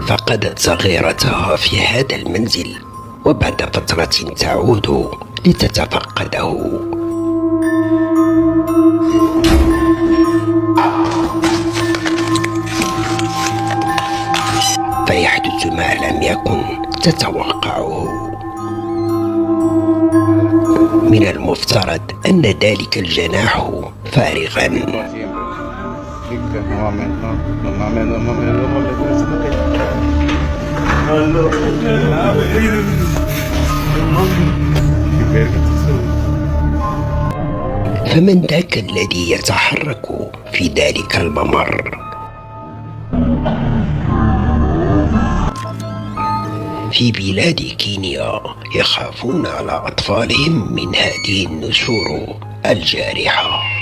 فقدت صغيرتها في هذا المنزل، وبعد فترة تعود لتتفقده. فيحدث ما لم يكن تتوقعه. من المفترض أن ذلك الجناح فارغا، فمن ذاك الذي يتحرك في ذلك الممر؟ في بلاد كينيا يخافون على أطفالهم من هذه النسور الجارحة.